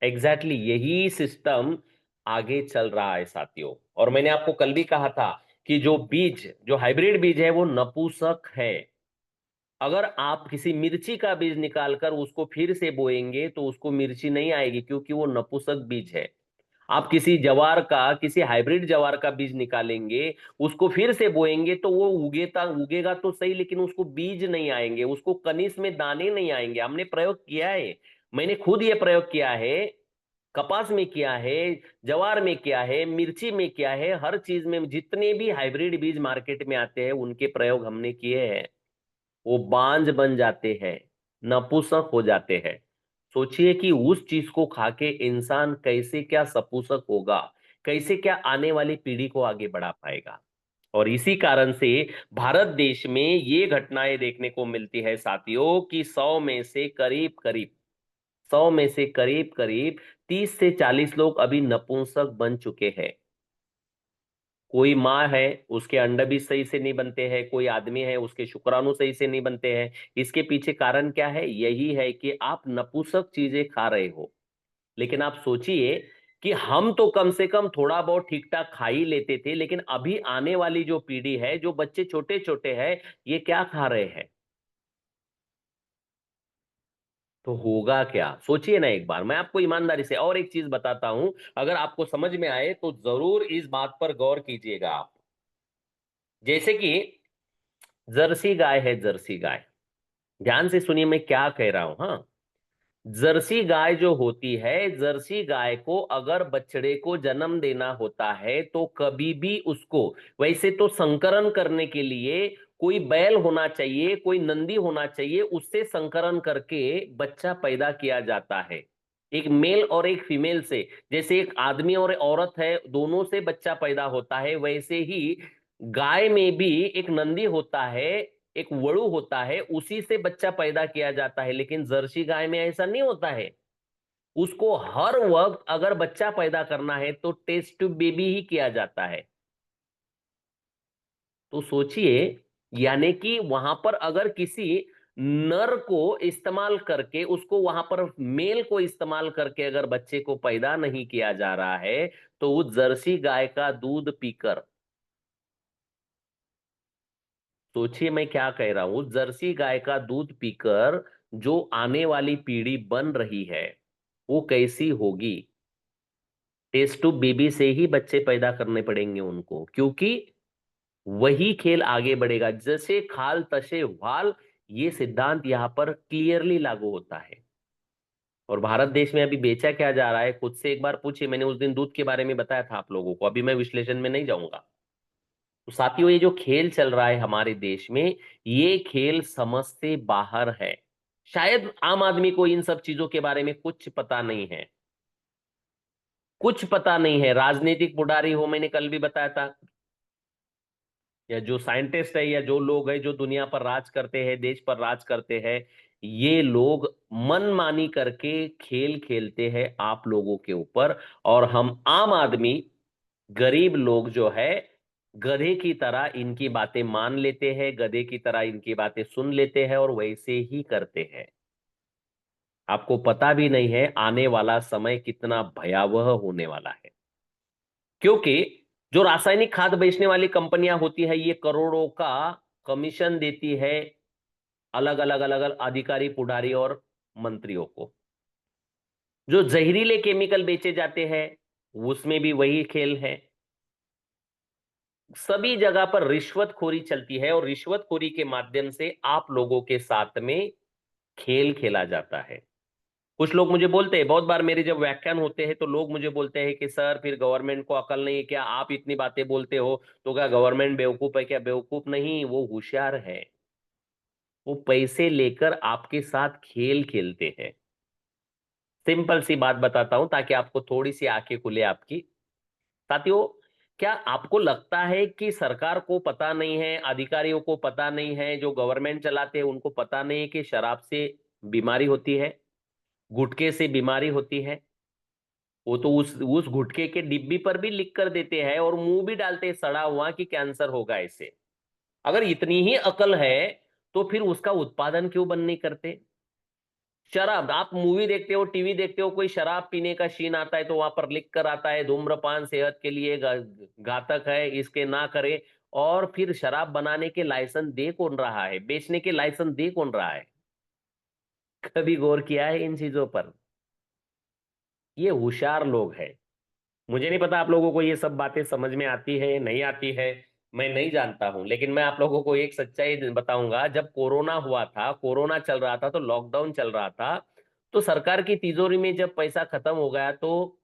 एग्जैक्टली यही सिस्टम आगे चल रहा है साथियों। और मैंने आपको कल भी कहा था कि जो बीज, जो हाइब्रिड बीज है वो नपुंसक है। अगर आप किसी मिर्ची का बीज निकालकर उसको फिर से बोएंगे तो उसको मिर्ची नहीं आएगी, क्योंकि वो नपुंसक बीज है। आप किसी जवार का, किसी हाइब्रिड जवार का बीज निकालेंगे, उसको फिर से बोएंगे तो वो उगेगा तो सही, लेकिन उसको बीज नहीं आएंगे, उसको कनिस में दाने नहीं आएंगे। हमने प्रयोग किया है, मैंने खुद ये प्रयोग किया है, कपास में किया है, जवार में किया है, मिर्ची में किया है, हर चीज में जितने भी हाइब्रिड बीज मार्केट में आते हैं उनके प्रयोग हमने किए हैं। वो बांझ बन जाते हैं, नपुंसक हो जाते हैं। सोचिए कि उस चीज को खा के इंसान कैसे क्या सपुंसक होगा, कैसे क्या आने वाली पीढ़ी को आगे बढ़ा पाएगा। और इसी कारण से भारत देश में ये घटनाएं देखने को मिलती है साथियों कि 100 में से करीब करीब 30 से 40 लोग अभी नपुंसक बन चुके हैं। कोई माँ है, उसके अंडा सही से नहीं बनते हैं, कोई आदमी है उसके शुक्राणु सही से नहीं बनते हैं। इसके पीछे कारण क्या है, यही है कि आप नपुंसक चीजें खा रहे हो। लेकिन आप सोचिए कि हम तो कम से कम थोड़ा बहुत ठीक ठाक खा ही लेते थे, लेकिन अभी आने वाली जो पीढ़ी है, जो बच्चे छोटे छोटे हैं, ये क्या खा रहे हैं, तो होगा क्या, सोचिए ना एक बार। मैं आपको ईमानदारी से और एक चीज बताता हूं, अगर आपको समझ में आए तो जरूर इस बात पर गौर कीजिएगा आप। जैसे कि जर्सी गाय है, जर्सी गाय, ध्यान से सुनिए मैं क्या कह रहा हूं। हाँ, जर्सी गाय जो होती है, जर्सी गाय को अगर बछड़े को जन्म देना होता है तो कभी भी उसको, वैसे तो संकरण करने के लिए कोई बैल होना चाहिए, कोई नंदी होना चाहिए, उससे संकरण करके बच्चा पैदा किया जाता है, एक मेल और एक फीमेल से। जैसे एक आदमी और औरत है, दोनों से बच्चा पैदा होता है, वैसे ही गाय में भी एक नंदी होता है, एक वड़ू होता है, उसी से बच्चा पैदा किया जाता है। लेकिन जर्सी गाय में ऐसा नहीं होता है, उसको हर वक्त अगर बच्चा पैदा करना है तो टेस्ट ट्यूब बेबी ही किया जाता है। तो सोचिए, यानी कि वहां पर अगर किसी नर को इस्तेमाल करके, उसको वहां पर मेल को इस्तेमाल करके अगर बच्चे को पैदा नहीं किया जा रहा है, तो उस जर्सी गाय का दूध पीकर, सोचिए मैं क्या कह रहा हूं, जर्सी गाय का दूध पीकर जो आने वाली पीढ़ी बन रही है वो कैसी होगी। टेस्ट ट्यूब बेबी से ही बच्चे पैदा करने पड़ेंगे उनको, क्योंकि वही खेल आगे बढ़ेगा, जैसे खाल तसे वाल, ये सिद्धांत यहां पर क्लियरली लागू होता है। और भारत देश में अभी बेचा क्या जा रहा है, खुद से एक बार पूछिए। मैंने उस दिन दूध के बारे में बताया था आप लोगों को, अभी मैं विश्लेषण में नहीं जाऊंगा। तो साथियों, ये जो खेल चल रहा है हमारे देश में, ये खेल समझ से बाहर है। शायद आम आदमी को इन सब चीजों के बारे में कुछ पता नहीं है, कुछ पता नहीं है। राजनीतिक पुढ़ारी हो, मैंने कल भी बताया था, या जो साइंटिस्ट है, या जो लोग हैं जो दुनिया पर राज करते हैं, देश पर राज करते हैं, ये लोग मनमानी करके खेल खेलते हैं आप लोगों के ऊपर। और हम आम आदमी, गरीब लोग जो है, गधे की तरह इनकी बातें मान लेते हैं, गधे की तरह इनकी बातें सुन लेते हैं और वैसे ही करते हैं। आपको पता भी नहीं है आने वाला समय कितना भयावह होने वाला है, क्योंकि जो रासायनिक खाद बेचने वाली कंपनियां होती है, ये करोड़ों का कमीशन देती है अलग अलग अलग अलग अधिकारी, पुढ़ारी और मंत्रियों को। जो जहरीले केमिकल बेचे जाते हैं, उसमें भी वही खेल है। सभी जगह पर रिश्वतखोरी चलती है, और रिश्वतखोरी के माध्यम से आप लोगों के साथ में खेल खेला जाता है। कुछ लोग मुझे बोलते हैं, बहुत बार मेरे जब व्याख्यान होते हैं तो लोग मुझे बोलते हैं कि सर फिर गवर्नमेंट को अकल नहीं है क्या, आप इतनी बातें बोलते हो, तो क्या गवर्नमेंट बेवकूफ है क्या? बेवकूफ नहीं, वो होशियार है। वो पैसे लेकर आपके साथ खेल खेलते हैं। सिंपल सी बात बताता हूं ताकि आपको थोड़ी सी आंखें खुले आपकी। साथियों, क्या आपको लगता है कि सरकार को पता नहीं है, अधिकारियों को पता नहीं है, जो गवर्नमेंट चलाते हैं उनको पता नहीं है कि शराब से बीमारी होती है, गुटखे से बीमारी होती है? वो तो उस गुटखे के डिब्बी पर भी लिख कर देते हैं और मुंह भी डालते हैं सड़ा हुआ कि कैंसर होगा ऐसे। अगर इतनी ही अकल है तो फिर उसका उत्पादन क्यों बंद नहीं करते? शराब, आप मूवी देखते हो, टीवी देखते हो, कोई शराब पीने का सीन आता है तो वहां पर लिख कर आता है धूम्रपान सेहत के लिए घातक है, इसके ना करे। और फिर शराब बनाने के लाइसेंस दे कौन रहा है, बेचने के लाइसेंस दे कौन रहा है? कभी गौर किया है इन चीजों पर? ये होशियार लोग हैं। मुझे नहीं पता आप लोगों को ये सब बातें समझ में आती है नहीं आती है, मैं नहीं जानता हूं, लेकिन मैं आप लोगों को एक सच्चाई बताऊंगा। जब कोरोना हुआ था, कोरोना चल रहा था, तो लॉकडाउन चल रहा था, तो सरकार की तिजोरी में जब पैसा खत्म हो गया तो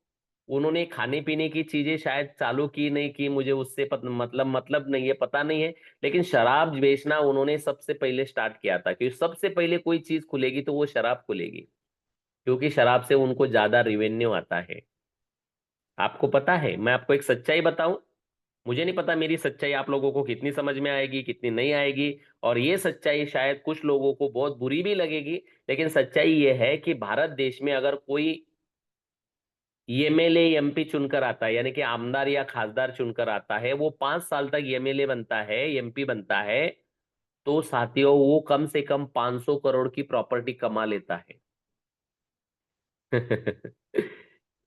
उन्होंने खाने पीने की चीजें शायद चालू की नहीं की, मुझे उससे मतलब नहीं है, पता नहीं है। लेकिन शराब बेचना उन्होंने सबसे पहले स्टार्ट किया था, क्योंकि सबसे पहले कोई चीज खुलेगी तो वो शराब खुलेगी, क्योंकि शराब से उनको ज्यादा रिवेन्यू आता है। आपको पता है, मैं आपको एक सच्चाई बताऊं, मुझे नहीं पता मेरी सच्चाई आप लोगों को कितनी समझ में आएगी कितनी नहीं आएगी, और ये सच्चाई शायद कुछ लोगों को बहुत बुरी भी लगेगी। लेकिन सच्चाई ये है कि भारत देश में अगर कोई एमएलए एमपी चुनकर आता है, यानी कि आमदार या खासदार चुनकर आता है, वो 5 साल तक एमएलए बनता है, एमपी बनता है, तो साथियों वो कम से कम 500 करोड़ की प्रॉपर्टी कमा लेता है।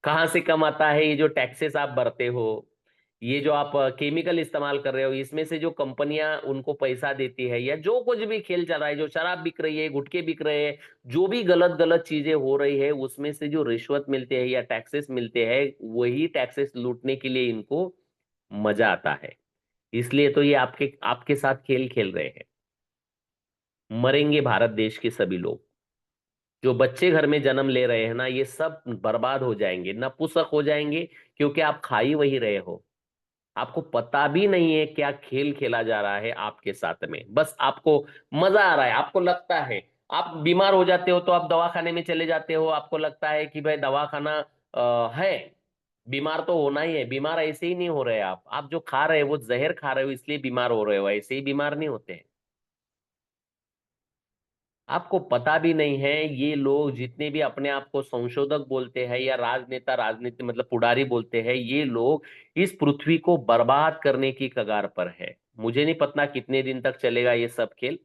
कहाँ से कमाता है? ये जो टैक्सेस आप भरते हो, ये जो आप केमिकल इस्तेमाल कर रहे हो, इसमें से जो कंपनियां उनको पैसा देती है, या जो कुछ भी खेल चल रहा है, जो शराब बिक रही है, गुटखे बिक रहे हैं, जो भी गलत गलत चीजें हो रही है, उसमें से जो रिश्वत मिलते हैं या टैक्सेस मिलते हैं, वही टैक्सेस लूटने के लिए इनको मजा आता है। इसलिए तो ये आपके आपके साथ खेल खेल रहे हैं। मरेंगे भारत देश के सभी लोग। जो बच्चे घर में जन्म ले रहे हैं ना, ये सब बर्बाद हो जाएंगे, नपुंसक हो जाएंगे, क्योंकि आप खा ही वही रहे हो। आपको पता भी नहीं है क्या खेल खेला जा रहा है आपके साथ में, बस आपको मजा आ रहा है। आपको लगता है आप बीमार हो जाते हो तो आप दवाखाने में चले जाते हो, आपको लगता है कि भाई दवाखाना है, बीमार तो होना ही है। बीमार ऐसे ही नहीं हो रहे, आप जो खा रहे हो वो जहर खा रहे हो, इसलिए बीमार हो रहे हो, ऐसे ही बीमार नहीं होते। आपको पता भी नहीं है, ये लोग जितने भी अपने आप को संशोधक बोलते हैं या राजनेता, राजनीति मतलब पुडारी बोलते हैं, ये लोग इस पृथ्वी को बर्बाद करने की कगार पर है। मुझे नहीं पता कितने दिन तक चलेगा ये सब खेल,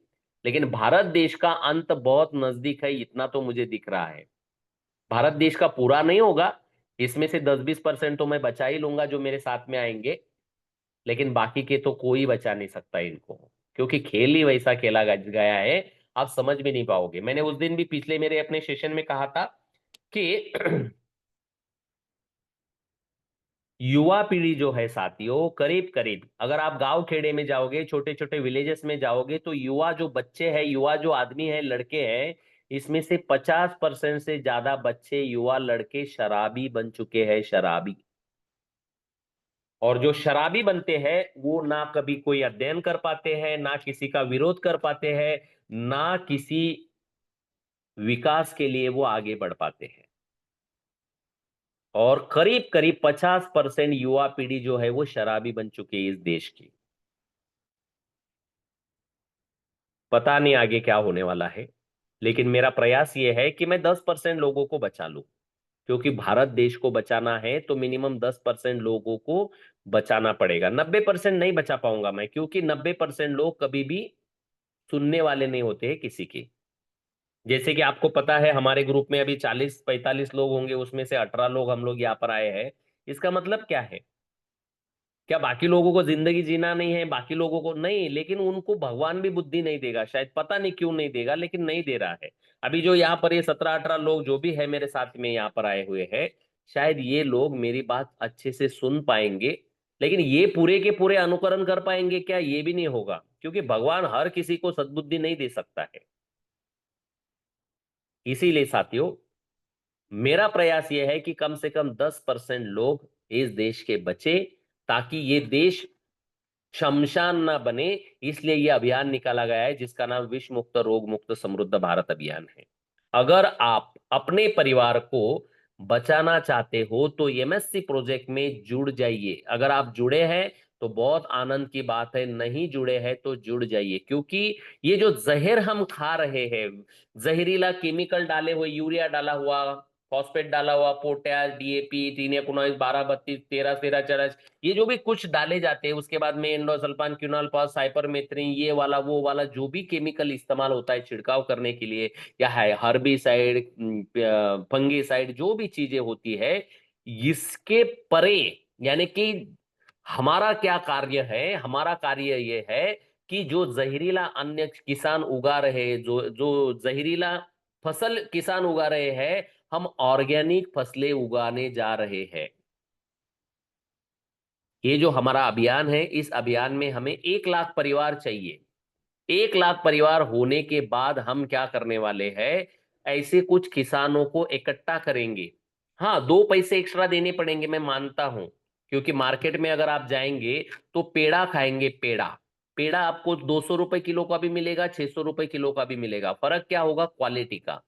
लेकिन भारत देश का अंत बहुत नजदीक है, इतना तो मुझे दिख रहा है। भारत देश का पूरा नहीं होगा, इसमें से 10-20% तो मैं बचा ही लूंगा जो मेरे साथ में आएंगे, लेकिन बाकी के तो कोई बचा नहीं सकता इनको, क्योंकि खेल ही वैसा खेला गया है। आप समझ भी नहीं पाओगे। मैंने उस दिन भी पिछले मेरे अपने सेशन में कहा था कि युवा पीढ़ी जो है साथियों, करीब करीब अगर आप गांव खेड़े में जाओगे, छोटे छोटे विलेजेस में जाओगे, तो युवा जो बच्चे हैं, युवा जो आदमी है, लड़के हैं, इसमें से 50% से ज्यादा बच्चे, युवा लड़के शराबी बन चुके हैं, शराबी। और जो शराबी बनते हैं वो ना कभी कोई अध्ययन कर पाते हैं, ना किसी का विरोध कर पाते हैं, ना किसी विकास के लिए वो आगे बढ़ पाते हैं। और करीब करीब 50% युवा पीढ़ी जो है वो शराबी बन चुकी है इस देश की। पता नहीं आगे क्या होने वाला है, लेकिन मेरा प्रयास ये है कि मैं 10% लोगों को बचा लूं, क्योंकि भारत देश को बचाना है तो मिनिमम 10% लोगों को बचाना पड़ेगा। 90% नहीं बचा पाऊंगा मैं, क्योंकि 90% लोग कभी भी सुनने वाले नहीं होते हैं किसी की। जैसे कि आपको पता है हमारे ग्रुप में अभी 40-45 लोग होंगे, उसमें से 18 लोग हम लोग यहाँ पर आए हैं। इसका मतलब क्या है? क्या बाकी लोगों को जिंदगी जीना नहीं है? बाकी लोगों को नहीं, लेकिन उनको भगवान भी बुद्धि नहीं देगा शायद, पता नहीं क्यों नहीं देगा, लेकिन नहीं दे रहा है। अभी जो यहाँ पर ये 17-18 लोग जो भी है मेरे साथ में यहाँ पर आए हुए हैं, शायद ये लोग मेरी बात अच्छे से सुन पाएंगे, लेकिन ये पूरे के पूरे अनुकरण कर पाएंगे क्या? ये भी नहीं होगा, क्योंकि भगवान हर किसी को सद्बुद्धि नहीं दे सकता है। इसीलिए साथियों, मेरा प्रयास यह है कि कम से कम 10% लोग इस देश के बचे, ताकि ये देश शमशान ना बने। इसलिए ये अभियान निकाला गया है जिसका नाम विश्व मुक्त रोग मुक्त समृद्ध भारत अभियान है। अगर आप अपने परिवार को बचाना चाहते हो तो एमएससी प्रोजेक्ट में जुड़ जाइए। अगर आप जुड़े हैं तो बहुत आनंद की बात है, नहीं जुड़े हैं तो जुड़ जाइए, क्योंकि ये जो जहर हम खा रहे हैं, जहरीला केमिकल डाले हुए, यूरिया डाला हुआ, फॉस्फेट डाला हुआ, पोटैश, डीएपी, 3 19 12 32 13 13 40, ये जो भी कुछ डाले जाते हैं, उसके बाद में एंडोसल्फान, क्विनोल, साइपरमेथ्रिन, ये वाला वो वाला जो भी केमिकल इस्तेमाल होता है छिड़काव करने के लिए, या है हर्बिसाइड, फंगिसाइड, जो भी चीजें होती है, इसके परे, यानी कि हमारा क्या कार्य है? हमारा कार्य ये है कि जो जहरीला अन्य किसान उगा रहे, जो जो जहरीला फसल किसान उगा रहे हैं, हम ऑर्गेनिक फसलें उगाने जा रहे हैं। ये जो हमारा अभियान है, इस अभियान में हमें 1 लाख परिवार चाहिए। 1 लाख परिवार होने के बाद हम क्या करने वाले हैं? ऐसे कुछ किसानों को इकट्ठा करेंगे। हाँ, 2 पैसे एक्स्ट्रा देने पड़ेंगे, मैं मानता हूं, क्योंकि मार्केट में अगर आप जाएंगे तो पेड़ा खाएंगे। पेड़ा पेड़ा आपको 200 रुपए किलो का भी मिलेगा, 600 रुपए किलो का भी मिलेगा। फर्क क्या होगा? क्वालिटी का।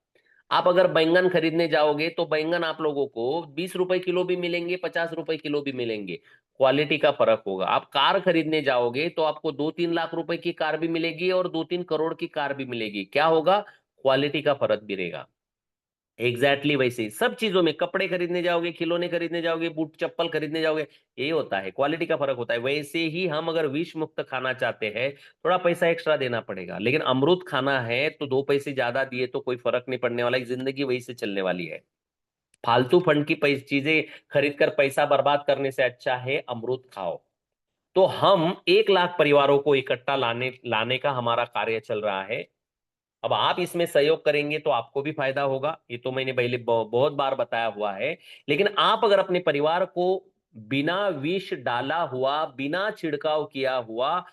आप अगर बैंगन खरीदने जाओगे तो बैंगन आप लोगों को 20 रुपए किलो भी मिलेंगे, 50 रुपए किलो भी मिलेंगे। क्वालिटी का फर्क होगा। आप कार खरीदने जाओगे तो आपको 2 3 लाख रुपए की कार भी मिलेगी और 2 3 करोड़ की कार भी मिलेगी। क्या होगा? क्वालिटी का फर्क भी रहेगा। एग्जैक्टली वैसे ही सब चीजों में, कपड़े खरीदने जाओगे, खिलौने खरीदने जाओगे, बूट चप्पल खरीदने जाओगे, यही होता है, क्वालिटी का फर्क होता है। वैसे ही हम अगर विष मुक्त खाना चाहते हैं, थोड़ा पैसा एक्स्ट्रा देना पड़ेगा, लेकिन अमृत खाना है तो 2 पैसे ज्यादा दिए तो कोई फर्क नहीं पड़ने वाला है। जिंदगी वही से चलने वाली है। फालतू फंड की चीजें खरीद कर पैसा बर्बाद करने से अच्छा है अमृत खाओ। तो हम 1 लाख परिवारों को इकट्ठा लाने लाने का हमारा कार्य चल रहा है। अब आप इसमें सहयोग करेंगे तो आपको भी फायदा होगा, ये तो मैंने पहले बहुत बार बताया हुआ है। लेकिन आप अगर अपने परिवार को बिना विष डाला हुआ, बिना छिड़काव किया हुआ,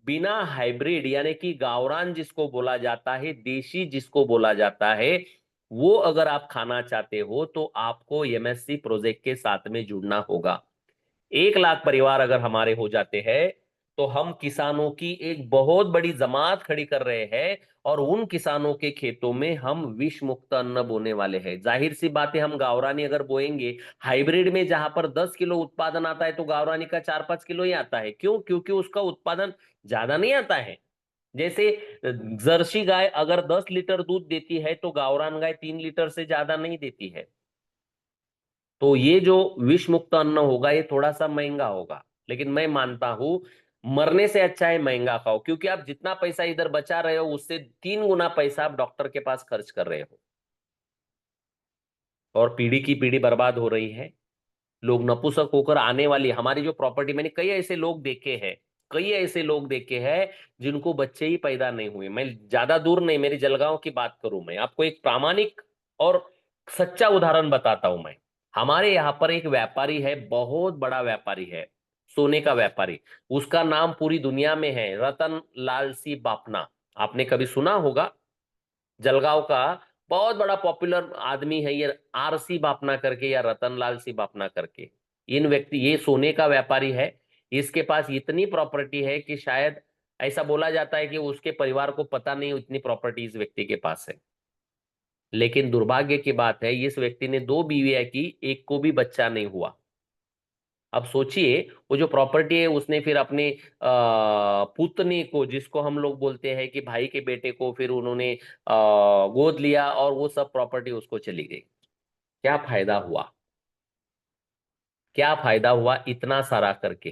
बिना हाइब्रिड, यानी कि गावरान जिसको बोला जाता है, देशी जिसको बोला जाता है, वो अगर आप खाना चाहते हो तो आपको एमएससी प्रोजेक्ट के साथ में जुड़ना होगा। 1 लाख परिवार अगर हमारे हो जाते हैं तो हम किसानों की एक बहुत बड़ी जमात खड़ी कर रहे हैं, और उन किसानों के खेतों में हम विष मुक्त अन्न बोने वाले हैं। जाहिर सी बात है, हम गावरानी अगर बोएंगे, हाइब्रिड में जहां पर 10 किलो उत्पादन आता है तो गावरानी का 4 5 किलो ही आता है। क्यों? क्योंकि उसका उत्पादन ज्यादा नहीं आता है। जैसे जर्सी गाय अगर 10 लीटर दूध देती है तो गावरान गाय 3 लीटर से ज्यादा नहीं देती है। तो ये जो विष मुक्त अन्न होगा ये थोड़ा सा महंगा होगा, लेकिन मैं मानता हूं मरने से अच्छा है महंगा खाओ, क्योंकि आप जितना पैसा इधर बचा रहे हो उससे 3 गुना पैसा आप डॉक्टर के पास खर्च कर रहे हो, और पीढ़ी की पीढ़ी बर्बाद हो रही है। लोग नपुंसक होकर आने वाली हमारी जो प्रॉपर्टी, मैंने कई ऐसे लोग देखे हैं, कई ऐसे लोग देखे हैं जिनको बच्चे ही पैदा नहीं हुए। मैं ज्यादा दूर नहीं, मेरी जलगांव की बात करूं, मैं आपको एक प्रामाणिक और सच्चा उदाहरण बताता हूं मैं। हमारे यहाँ पर एक व्यापारी है, बहुत बड़ा व्यापारी है, सोने का व्यापारी। उसका नाम पूरी दुनिया में है, रतन लाल सी बापना। आपने कभी सुना होगा? जलगांव का बहुत बड़ा पॉपुलर आदमी है ये, आरसी बापना करके या रतनलाल सी बापना करके। इन व्यक्ति, ये सोने का व्यापारी है। इसके पास इतनी प्रॉपर्टी है कि शायद ऐसा बोला जाता है कि उसके परिवार को पता नहीं इतनी प्रॉपर्टी इस व्यक्ति के पास है। लेकिन दुर्भाग्य की बात है, इस व्यक्ति ने 2 बीवियां की, एक को भी बच्चा नहीं हुआ। अब सोचिए, वो जो प्रॉपर्टी है उसने फिर अपने पुतनी को, जिसको हम लोग बोलते हैं कि भाई के बेटे को, फिर उन्होंने गोद लिया और वो सब प्रॉपर्टी उसको चली गई। क्या फायदा हुआ? क्या फायदा हुआ इतना सारा करके?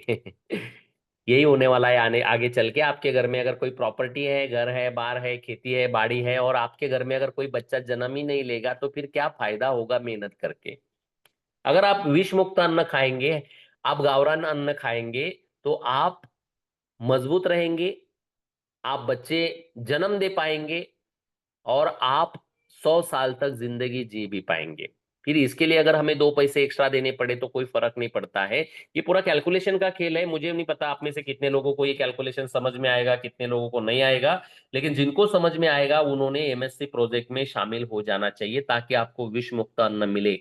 यही होने वाला है आने आगे चल के। आपके घर में अगर कोई प्रॉपर्टी है, घर है, बार है, खेती है, बाड़ी है, और आपके घर में अगर कोई बच्चा जन्म ही नहीं लेगा तो फिर क्या फायदा होगा मेहनत करके? अगर आप विष मुक्त अन्न खाएंगे, आप गावरान अन्न खाएंगे, तो आप मजबूत रहेंगे, आप बच्चे जन्म दे पाएंगे, और आप 100 साल तक जिंदगी जी भी पाएंगे। फिर इसके लिए अगर हमें 2 पैसे एक्स्ट्रा देने पड़े तो कोई फर्क नहीं पड़ता है। ये पूरा कैलकुलेशन का खेल है। मुझे नहीं पता आप में से कितने लोगों को ये कैलकुलेशन समझ में आएगा, कितने लोगों को नहीं आएगा, लेकिन जिनको समझ में आएगा उन्होंने एमएससी प्रोजेक्ट में शामिल हो जाना चाहिए, ताकि आपको विष मुक्त अन्न मिले।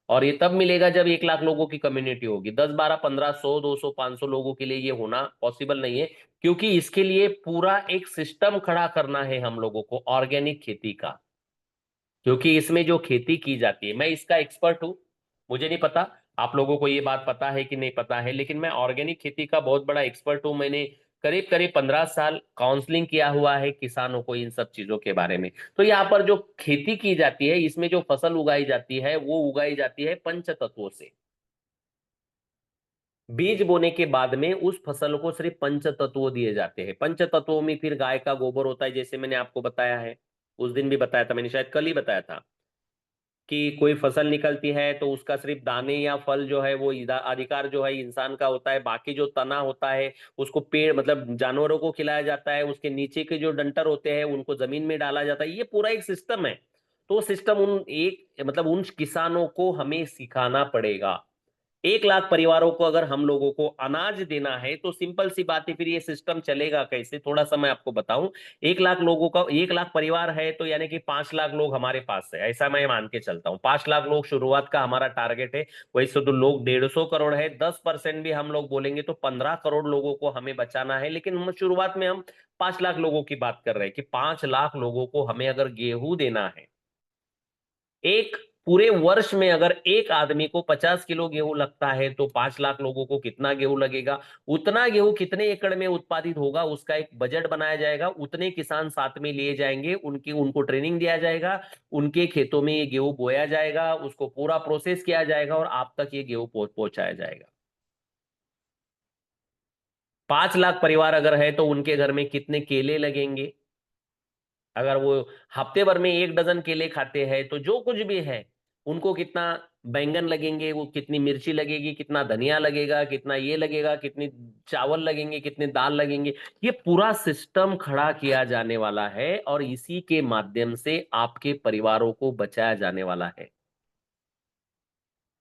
और ये तब मिलेगा जब 1 लाख लोगों की कम्युनिटी होगी। 10, 12, 15, 100, 200, 500 लोगों के लिए ये होना पॉसिबल नहीं है, क्योंकि इसके लिए पूरा एक सिस्टम खड़ा करना है हम लोगों को, ऑर्गेनिक खेती का। क्योंकि इसमें जो खेती की जाती है, मैं इसका एक्सपर्ट हूं, मुझे नहीं पता आप लोगों को ये बात पता है कि नहीं पता है, लेकिन मैं ऑर्गेनिक खेती का बहुत बड़ा एक्सपर्ट हूं। मैंने करीब करीब 15 साल काउंसलिंग किया हुआ है किसानों को इन सब चीजों के बारे में। तो यहाँ पर जो खेती की जाती है, इसमें जो फसल उगाई जाती है वो उगाई जाती है पंच तत्वों से। बीज बोने के बाद में उस फसल को सिर्फ पंच तत्व दिए जाते हैं। पंच तत्वों में फिर गाय का गोबर होता है, जैसे मैंने आपको बताया है, उस दिन भी बताया था मैंने, शायद कल ही बताया था कि कोई फसल निकलती है तो उसका सिर्फ दाने या फल जो है वो अधिकार जो है इंसान का होता है। बाकी जो तना होता है उसको पेड़ मतलब जानवरों को खिलाया जाता है। उसके नीचे के जो डंटर होते हैं उनको जमीन में डाला जाता है। ये पूरा एक सिस्टम है। तो सिस्टम उन एक मतलब उन किसानों को हमें सिखाना पड़ेगा। 1 लाख परिवारों को अगर हम लोगों को अनाज देना है तो सिंपल सी बात है, फिर ये सिस्टम चलेगा कैसे, थोड़ा सा मैं आपको बताऊं। 1 लाख लोगों का 1 लाख परिवार है तो यानी कि 5 लाख लोग हमारे पास है, ऐसा मैं मान के चलता हूँ। 5 लाख लोग शुरुआत का हमारा टारगेट है। वैसे तो लोग 150 करोड़ है, 10% भी हम लोग बोलेंगे तो 15 करोड़ लोगों को हमें बचाना है। लेकिन हम शुरुआत में हम 5 लाख लोगों की बात कर रहे हैं कि 5 लाख लोगों को हमें अगर गेहूं देना है, एक पूरे वर्ष में अगर एक आदमी को 50 किलो गेहूं लगता है तो 5 लाख लोगों को कितना गेहूं लगेगा। उतना गेहूं कितने एकड़ में उत्पादित होगा उसका एक बजट बनाया जाएगा। उतने किसान साथ में लिए जाएंगे, उनको ट्रेनिंग दिया जाएगा, उनके खेतों में ये गेहूं बोया जाएगा, उसको पूरा प्रोसेस किया जाएगा और आप तक ये गेहूं पहुंचाया जाएगा। 5 लाख परिवार अगर है तो उनके घर में कितने केले लगेंगे। अगर वो हफ्ते भर में 1 डजन केले खाते हैं तो जो कुछ भी है उनको कितना बैंगन लगेंगे, वो कितनी मिर्ची लगेगी, कितना धनिया लगेगा, कितना ये लगेगा, कितनी चावल लगेंगे, कितने दाल लगेंगे। ये पूरा सिस्टम खड़ा किया जाने वाला है और इसी के माध्यम से आपके परिवारों को बचाया जाने वाला है।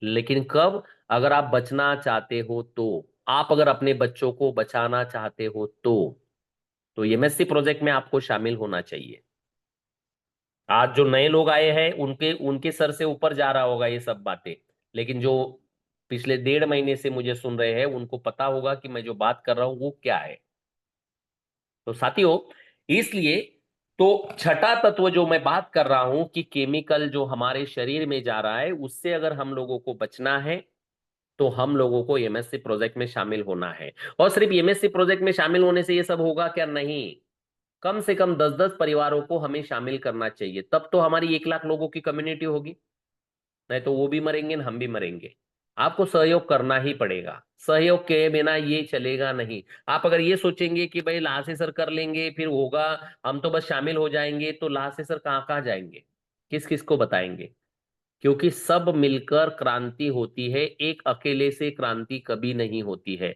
लेकिन कब, अगर आप बचना चाहते हो तो, आप अगर अपने बच्चों को बचाना चाहते हो तो एमएससी प्रोजेक्ट में आपको शामिल होना चाहिए। आज जो नए लोग आए हैं उनके उनके सर से ऊपर जा रहा होगा ये सब बातें, लेकिन जो पिछले 1.5 महीने से मुझे सुन रहे हैं उनको पता होगा कि मैं जो बात कर रहा हूं वो क्या है। तो साथियों, इसलिए तो छठा तत्व जो मैं बात कर रहा हूं कि केमिकल जो हमारे शरीर में जा रहा है उससे अगर हम लोगों को बचना है तो हम लोगों को एमएससी प्रोजेक्ट में शामिल होना है। और सिर्फ एमएससी प्रोजेक्ट में शामिल होने से ये सब होगा क्या? नहीं, कम से कम 10-10 परिवारों को हमें शामिल करना चाहिए, तब तो हमारी 1 लाख लोगों की कम्युनिटी होगी। नहीं तो वो भी मरेंगे हम भी मरेंगे। आपको सहयोग करना ही पड़ेगा, सहयोग के बिना ये चलेगा नहीं। आप अगर ये सोचेंगे कि भाई लासे सर कर लेंगे फिर होगा, हम तो बस शामिल हो जाएंगे, तो लासे सर कहाँ कहाँ जाएंगे, किस किस को बताएंगे? क्योंकि सब मिलकर क्रांति होती है, एक अकेले से क्रांति कभी नहीं होती है।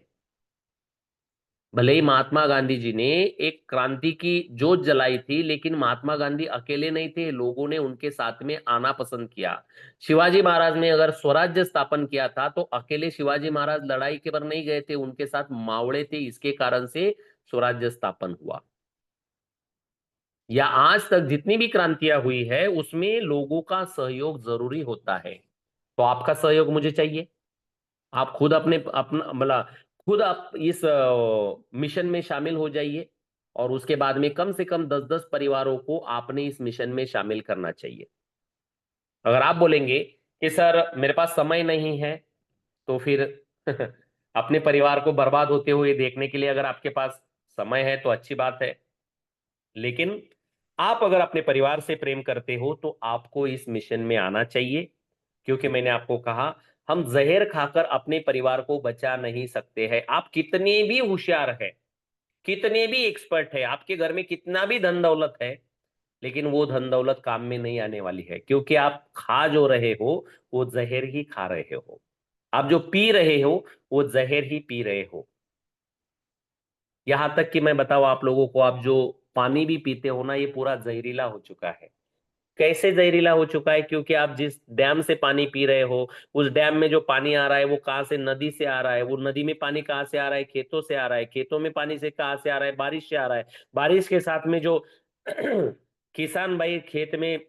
भले ही महात्मा गांधी जी ने एक क्रांति की जोत जलाई थी, लेकिन महात्मा गांधी अकेले नहीं थे, लोगों ने उनके साथ में आना पसंद किया। शिवाजी महाराज ने अगर स्वराज्य स्थापन किया था तो अकेले शिवाजी महाराज लड़ाई के पर नहीं गए थे, उनके साथ मावड़े थे, इसके कारण से स्वराज्य स्थापन हुआ। या आज तक जितनी भी क्रांतियां हुई है उसमें लोगों का सहयोग जरूरी होता है। तो आपका सहयोग मुझे चाहिए। आप खुद अपने अपना मतलब खुद आप इस मिशन में शामिल हो जाइए और उसके बाद में कम से कम 10-10 परिवारों को आपने इस मिशन में शामिल करना चाहिए। अगर आप बोलेंगे कि सर मेरे पास समय नहीं है, तो फिर अपने परिवार को बर्बाद होते हुए देखने के लिए अगर आपके पास समय है तो अच्छी बात है। लेकिन आप अगर अपने परिवार से प्रेम करते हो तो आपको इस मिशन में आना चाहिए। क्योंकि मैंने आपको कहा, हम जहर खाकर अपने परिवार को बचा नहीं सकते हैं। आप कितने भी होशियार है, कितने भी एक्सपर्ट है, आपके घर में कितना भी धन दौलत है, लेकिन वो धन दौलत काम में नहीं आने वाली है। क्योंकि आप खा जो रहे हो वो जहर ही खा रहे हो। आप जो पी रहे हो वो जहर ही पी रहे हो। यहां तक कि मैं बताऊं आप लोगों को, आप जो पानी भी पीते हो ना, ये पूरा जहरीला हो चुका है। कैसे जहरीला हो चुका है? क्योंकि आप जिस डैम से पानी पी रहे हो, उस डैम में जो पानी आ रहा है वो कहाँ से? नदी से आ रहा है। वो नदी में पानी कहाँ से आ रहा है? खेतों से आ रहा है। खेतों में पानी से कहाँ से आ रहा है? बारिश से आ रहा है। बारिश के साथ में जो किसान भाई खेत में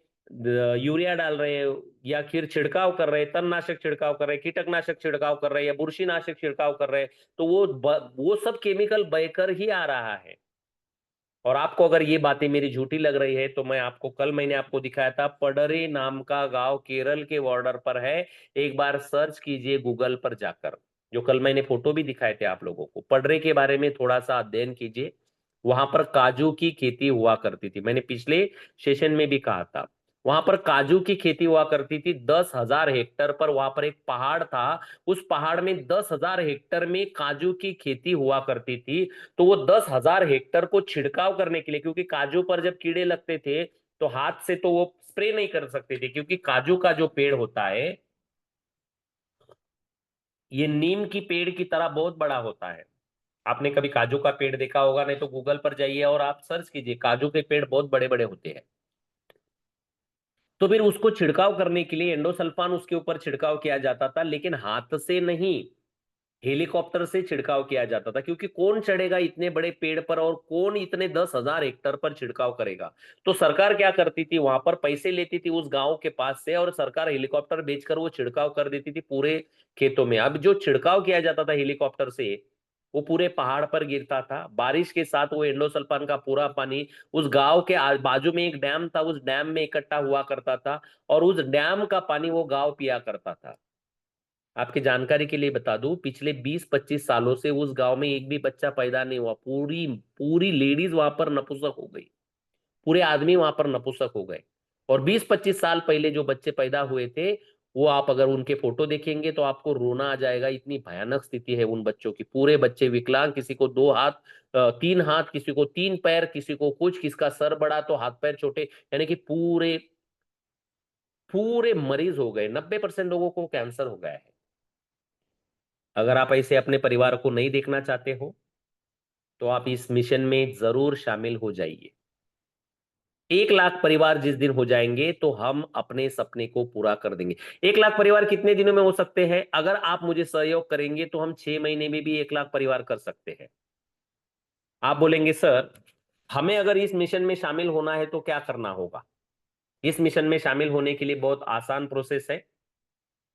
यूरिया डाल रहे हैं, या फिर छिड़काव कर रहे हैं, तणनाशक छिड़काव कर रहे हैं, कीटकनाशक छिड़काव कर रहे हैं, या बुरशीनाशक छिड़काव कर रहे हैं, तो वो सब केमिकल बहकर ही आ रहा है। और आपको अगर ये बातें मेरी झूठी लग रही है, तो मैं आपको कल मैंने आपको दिखाया था, पडरे नाम का गांव केरल के बॉर्डर पर है। एक बार सर्च कीजिए गूगल पर जाकर। जो कल मैंने फोटो भी दिखाए थे आप लोगों को, पडरे के बारे में थोड़ा सा अध्ययन कीजिए। वहां पर काजू की खेती हुआ करती थी, मैंने पिछले सेशन में भी कहा था। वहां पर काजू की खेती हुआ करती थी 10,000 हेक्टर पर। वहां पर एक पहाड़ था, उस पहाड़ में 10,000 हेक्टर में काजू की खेती हुआ करती थी। तो वो 10,000 हेक्टर को छिड़काव करने के लिए, क्योंकि काजू पर जब कीड़े लगते थे तो हाथ से तो वो स्प्रे नहीं कर सकते थे, क्योंकि काजू का जो पेड़ होता है ये नीम की पेड़ की तरह बहुत बड़ा होता है। आपने कभी काजू का पेड़ देखा होगा, नहीं तो गूगल पर जाइए और आप सर्च कीजिए, काजू के पेड़ बहुत बड़े बड़े होते हैं। तो फिर उसको छिड़काव करने के लिए एंडोसल्फान उसके ऊपर छिड़काव किया जाता था, लेकिन हाथ से नहीं, हेलीकॉप्टर से छिड़काव किया जाता था। क्योंकि कौन चढ़ेगा इतने बड़े पेड़ पर, और कौन इतने 10,000 हेक्टर पर छिड़काव करेगा? तो सरकार क्या करती थी, वहां पर पैसे लेती थी उस गांव के पास से, और सरकार हेलीकॉप्टर भेजकर वो छिड़काव कर देती थी पूरे खेतों में। अब जो छिड़काव किया जाता था हेलीकॉप्टर से, वो पूरे पहाड़ पर गिरता था। बारिश के साथ वो एंडोसल्फान का पूरा पानी उस गांव के बाजू में एक डैम था, उस डैम में इकट्ठा हुआ करता था, और उस डैम का पानी वो गांव पिया करता था। आपकी जानकारी के लिए बता दूं, पिछले 20-25 सालों से उस गांव में एक भी बच्चा पैदा नहीं हुआ। पूरी पूरी लेडीज वहां पर नपुंसक हो गई, पूरे आदमी वहां पर नपुंसक हो गए। और 20-25 साल पहले जो बच्चे पैदा हुए थे, वो आप अगर उनके फोटो देखेंगे तो आपको रोना आ जाएगा। इतनी भयानक स्थिति है उन बच्चों की। पूरे बच्चे विकलांग, किसी को 2 हाथ, 3 हाथ, किसी को 3 पैर, किसी को कुछ, किसका सर बड़ा तो हाथ पैर छोटे, यानी कि पूरे पूरे मरीज हो गए। 90% लोगों को कैंसर हो गया है। अगर आप ऐसे अपने परिवार को नहीं देखना चाहते हो, तो आप इस मिशन में जरूर शामिल हो जाइए। 1 लाख परिवार जिस दिन हो जाएंगे, तो हम अपने सपने को पूरा कर देंगे। 1 लाख परिवार कितने दिनों में हो सकते हैं? अगर आप मुझे सहयोग करेंगे तो हम 6 महीने में भी 1 लाख परिवार कर सकते हैं। आप बोलेंगे सर, हमें अगर इस मिशन में शामिल होना है तो क्या करना होगा? इस मिशन में शामिल होने के लिए बहुत आसान प्रोसेस है।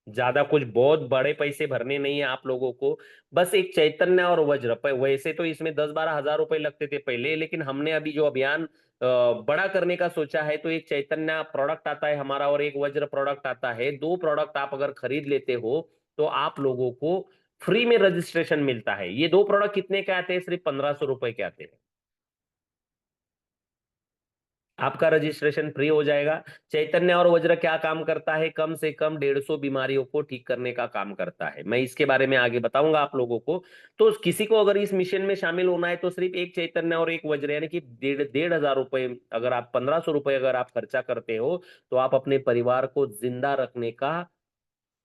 ज्यादा कुछ बहुत बड़े पैसे भरने नहीं है आप लोगों को। बस एक चैतन्य और वज्र वैसे तो इसमें 10-12 हजार रुपए लगते थे पहले, लेकिन हमने अभी जो अभियान बड़ा करने का सोचा है, तो एक चैतन्य प्रोडक्ट आता है हमारा और एक वज्र प्रोडक्ट आता है। 2 प्रोडक्ट आप अगर खरीद लेते हो तो आप लोगों को फ्री में रजिस्ट्रेशन मिलता है। ये 2 प्रोडक्ट कितने के आते हैं? सिर्फ 1,500 रुपए के आते हैं। आपका रजिस्ट्रेशन फ्री हो जाएगा। चैतन्य और वज्र क्या काम करता है? कम से कम 150 बीमारियों को ठीक करने का काम करता है। मैं इसके बारे में आगे बताऊंगा आप लोगों को। तो किसी को अगर इस मिशन में शामिल होना है, तो सिर्फ एक चैतन्य और एक वज्र, यानी कि 1,500 रुपए, अगर आप 1,500 रुपए अगर आप खर्चा करते हो, तो आप अपने परिवार को जिंदा रखने का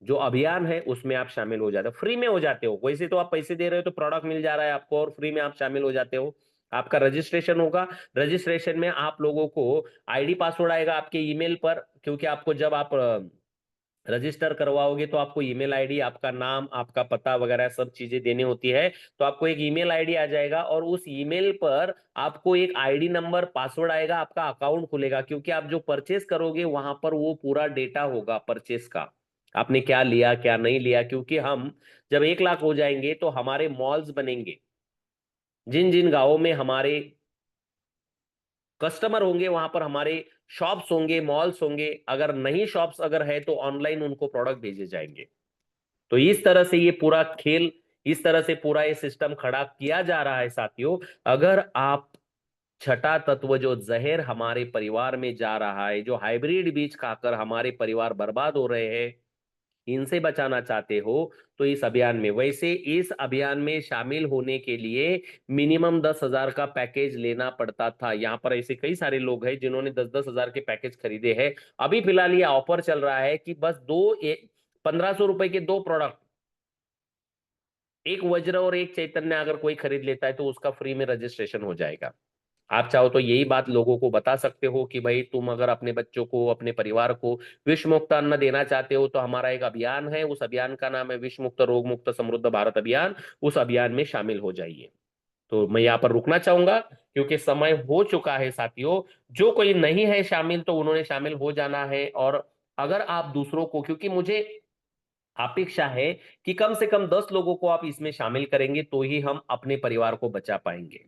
जो अभियान है उसमें आप शामिल हो जाते हो। फ्री में हो जाते हो। वैसे तो आप पैसे दे रहे हो, तो प्रोडक्ट मिल जा रहा है आपको, और फ्री में आप शामिल हो जाते हो। आपका रजिस्ट्रेशन होगा। रजिस्ट्रेशन में आप लोगों को आईडी पासवर्ड आएगा आपके ईमेल पर, क्योंकि आपको जब आप रजिस्टर करवाओगे तो आपको ईमेल आईडी, आपका नाम, आपका पता वगैरह सब चीजें देनी होती है। तो आपको एक ईमेल आईडी आ जाएगा, और उस ईमेल पर आपको एक आईडी नंबर, पासवर्ड आएगा, आपका अकाउंट खुलेगा। क्योंकि आप जो परचेस करोगे वहां पर वो पूरा डेटा होगा परचेस का, आपने क्या लिया क्या नहीं लिया। क्योंकि हम जब 1 लाख हो जाएंगे तो हमारे मॉल्स बनेंगे। जिन जिन गांवों में हमारे कस्टमर होंगे वहां पर हमारे शॉप्स होंगे, मॉल्स होंगे। अगर नई शॉप्स अगर है तो ऑनलाइन उनको प्रोडक्ट भेजे जाएंगे। तो इस तरह से ये पूरा खेल, इस तरह से पूरा ये सिस्टम खड़ा किया जा रहा है साथियों। अगर आप छठा तत्व जो जहर हमारे परिवार में जा रहा है, जो हाइब्रिड बीज खाकर हमारे परिवार बर्बाद हो रहे हैं, इनसे बचाना चाहते हो, तो इस अभियान में, वैसे इस अभियान में शामिल होने के लिए मिनिमम 10,000 का पैकेज लेना पड़ता था। यहाँ पर ऐसे कई सारे लोग हैं जिन्होंने 10-10 हजार के पैकेज खरीदे हैं। अभी फिलहाल ये ऑफर चल रहा है कि बस 1,500 रुपए के 2 प्रोडक्ट, एक वज्र और एक चैतन्य, अगर कोई खरीद लेता है तो उसका फ्री में रजिस्ट्रेशन हो जाएगा। आप चाहो तो यही बात लोगों को बता सकते हो कि भाई तुम अगर अपने बच्चों को, अपने परिवार को विष मुक्त अन्न देना चाहते हो तो हमारा एक अभियान है, उस अभियान का नाम है विष मुक्त रोग मुक्त समृद्ध भारत अभियान। उस अभियान में शामिल हो जाइए। तो मैं यहाँ पर रुकना चाहूंगा क्योंकि समय हो चुका है साथियों। जो कोई नहीं है शामिल तो उन्होंने शामिल हो जाना है। और अगर आप दूसरों को, क्योंकि मुझे अपेक्षा है कि कम से कम 10 लोगों को आप इसमें शामिल करेंगे तो ही हम अपने परिवार को बचा पाएंगे।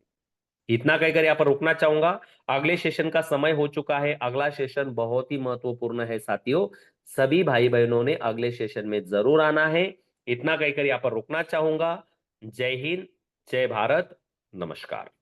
इतना कहकर यहाँ पर रुकना चाहूंगा। अगले सेशन का समय हो चुका है। अगला सेशन बहुत ही महत्वपूर्ण है साथियों। सभी भाई बहनों ने अगले सेशन में जरूर आना है। इतना कहकर यहाँ पर रुकना चाहूंगा। जय हिंद, जय भारत, नमस्कार।